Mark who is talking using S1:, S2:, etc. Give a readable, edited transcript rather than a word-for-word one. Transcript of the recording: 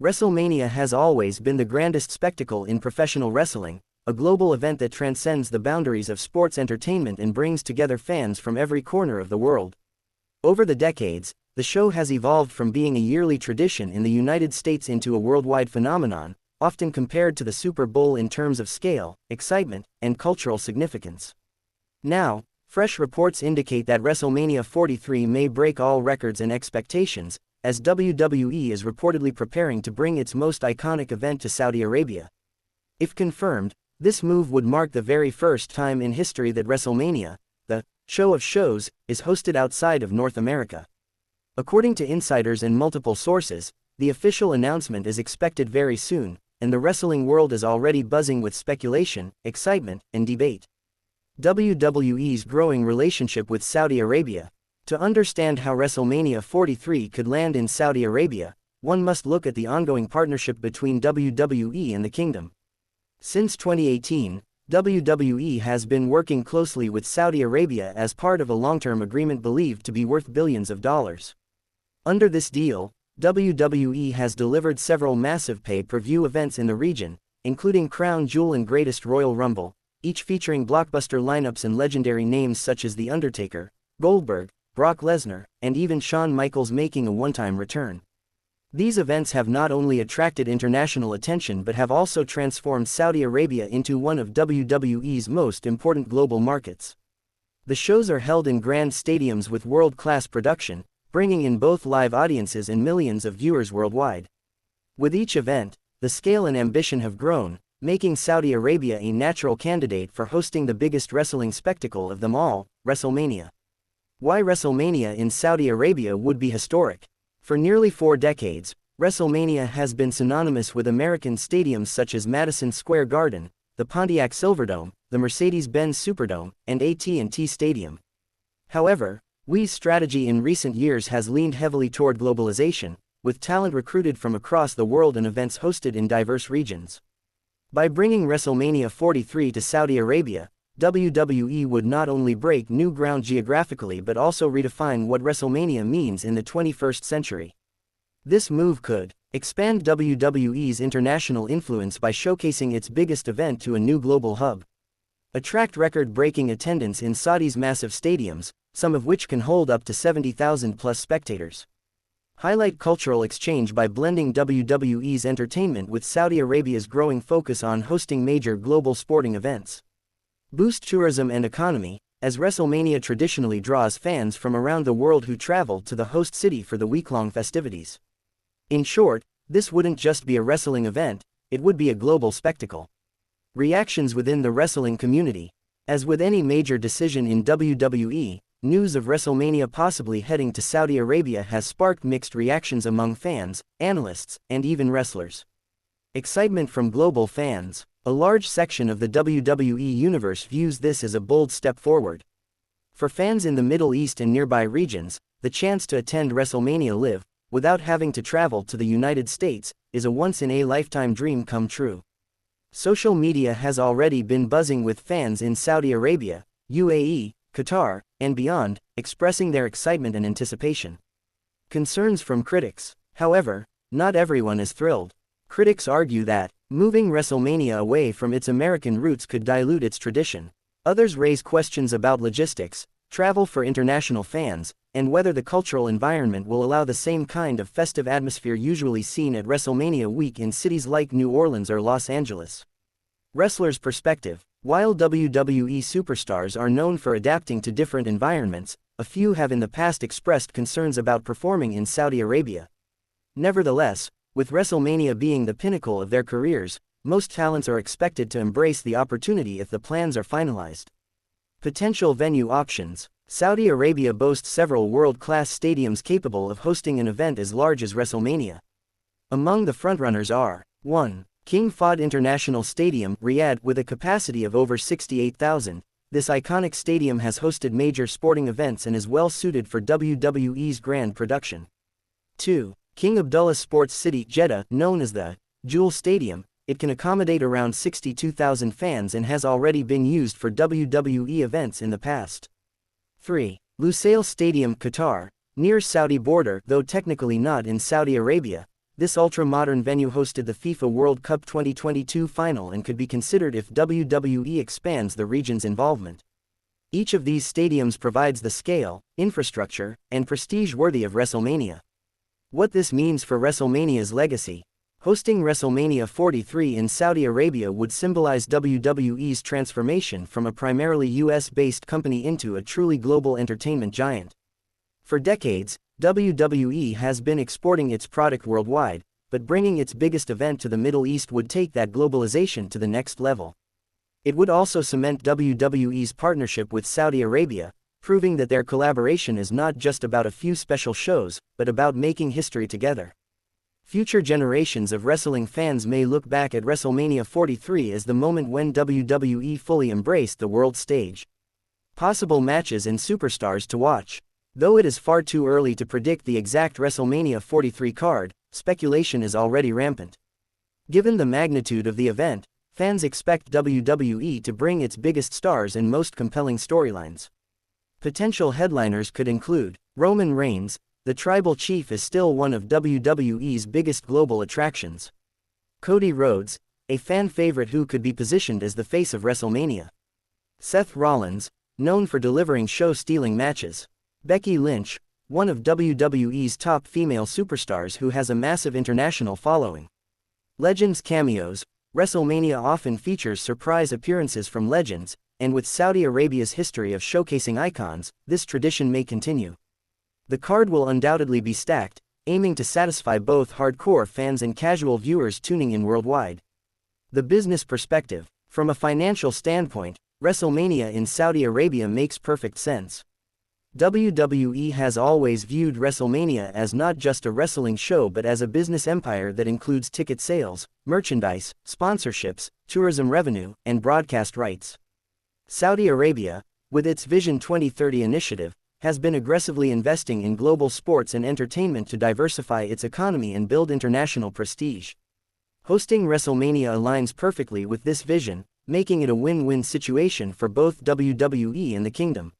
S1: WrestleMania has always been the grandest spectacle in professional wrestling, a global event that transcends the boundaries of sports entertainment and brings together fans from every corner of the world. Over the decades, the show has evolved from being a yearly tradition in the United States into a worldwide phenomenon, often compared to the Super Bowl in terms of scale, excitement, and cultural significance. Now, fresh reports indicate that WrestleMania 43 may break all records and expectations, as WWE is reportedly preparing to bring its most iconic event to Saudi Arabia. If confirmed, this move would mark the very first time in history that WrestleMania, the show of shows, is hosted outside of North America. According to insiders and multiple sources, the official announcement is expected very soon, and the wrestling world is already buzzing with speculation, excitement, and debate. WWE's growing relationship with Saudi Arabia. To understand how WrestleMania 43 could land in Saudi Arabia, one must look at the ongoing partnership between WWE and the kingdom. Since 2018, WWE has been working closely with Saudi Arabia as part of a long-term agreement believed to be worth billions of dollars. Under this deal, WWE has delivered several massive pay-per-view events in the region, including Crown Jewel and Greatest Royal Rumble, each featuring blockbuster lineups and legendary names such as The Undertaker, Goldberg, Brock Lesnar, and even Shawn Michaels making a one-time return. These events have not only attracted international attention but have also transformed Saudi Arabia into one of WWE's most important global markets. The shows are held in grand stadiums with world-class production, bringing in both live audiences and millions of viewers worldwide. With each event, the scale and ambition have grown, making Saudi Arabia a natural candidate for hosting the biggest wrestling spectacle of them all, WrestleMania. Why WrestleMania in Saudi Arabia would be historic? For nearly 4 decades, WrestleMania has been synonymous with American stadiums such as Madison Square Garden, the Pontiac Silverdome, the Mercedes-Benz Superdome, and AT&T Stadium. However, WWE's strategy in recent years has leaned heavily toward globalization, with talent recruited from across the world and events hosted in diverse regions. By bringing WrestleMania 43 to Saudi Arabia, WWE would not only break new ground geographically but also redefine what WrestleMania means in the 21st century. This move could expand WWE's international influence by showcasing its biggest event to a new global hub, attract record-breaking attendance in Saudi's massive stadiums, some of which can hold up to 70,000+ spectators, highlight cultural exchange by blending WWE's entertainment with Saudi Arabia's growing focus on hosting major global sporting events, boost tourism and economy, as WrestleMania traditionally draws fans from around the world who travel to the host city for the week-long festivities. In short, this wouldn't just be a wrestling event, it would be a global spectacle. Reactions within the wrestling community. As with any major decision in WWE, news of WrestleMania possibly heading to Saudi Arabia has sparked mixed reactions among fans, analysts, and even wrestlers. Excitement from global fans. A large section of the WWE Universe views this as a bold step forward. For fans in the Middle East and nearby regions, the chance to attend WrestleMania live, without having to travel to the United States, is a once-in-a-lifetime dream come true. Social media has already been buzzing with fans in Saudi Arabia, UAE, Qatar, and beyond, expressing their excitement and anticipation. Concerns from critics. However, not everyone is thrilled. Critics argue that moving WrestleMania away from its American roots could dilute its tradition. Others raise questions about logistics, travel for international fans, and whether the cultural environment will allow the same kind of festive atmosphere usually seen at WrestleMania week in cities like New Orleans or Los Angeles. Wrestlers' perspective. While WWE superstars are known for adapting to different environments, a few have in the past expressed concerns about performing in Saudi Arabia. Nevertheless, with WrestleMania being the pinnacle of their careers, most talents are expected to embrace the opportunity if the plans are finalized. Potential venue options. Saudi Arabia boasts several world-class stadiums capable of hosting an event as large as WrestleMania. Among the frontrunners are 1. King Fahd International Stadium, Riyadh, with a capacity of over 68,000. This iconic stadium has hosted major sporting events and is well suited for WWE's grand production. 2. King Abdullah Sports City, Jeddah, known as the Jewel Stadium. It can accommodate around 62,000 fans and has already been used for WWE events in the past. 3. Lusail Stadium, Qatar, near Saudi border, though technically not in Saudi Arabia. this ultra-modern venue hosted the FIFA World Cup 2022 final and could be considered if WWE expands the region's involvement. Each of these stadiums provides the scale, infrastructure, and prestige worthy of WrestleMania. What this means for WrestleMania's legacy. Hosting WrestleMania 43 in Saudi Arabia would symbolize WWE's transformation from a primarily US-based company into a truly global entertainment giant. For decades, WWE has been exporting its product worldwide, but bringing its biggest event to the Middle East would take that globalization to the next level. It would also cement WWE's partnership with Saudi Arabia, proving that their collaboration is not just about a few special shows, but about making history together. Future generations of wrestling fans may look back at WrestleMania 43 as the moment when WWE fully embraced the world stage. Possible matches and superstars to watch. Though it is far too early to predict the exact WrestleMania 43 card, speculation is already rampant. Given the magnitude of the event, fans expect WWE to bring its biggest stars and most compelling storylines. Potential headliners could include Roman Reigns. The tribal chief is still one of WWE's biggest global attractions. Cody Rhodes, a fan favorite who could be positioned as the face of WrestleMania. Seth Rollins, known for delivering show-stealing matches. Becky Lynch, one of WWE's top female superstars who has a massive international following. Legends cameos. WrestleMania often features surprise appearances from legends, and with Saudi Arabia's history of showcasing icons, this tradition may continue. The card will undoubtedly be stacked, aiming to satisfy both hardcore fans and casual viewers tuning in worldwide. The business perspective. From a financial standpoint, WrestleMania in Saudi Arabia makes perfect sense. WWE has always viewed WrestleMania as not just a wrestling show but as a business empire that includes ticket sales, merchandise, sponsorships, tourism revenue, and broadcast rights. Saudi Arabia, with its Vision 2030 initiative, has been aggressively investing in global sports and entertainment to diversify its economy and build international prestige. Hosting WrestleMania aligns perfectly with this vision, making it a win-win situation for both WWE and the Kingdom.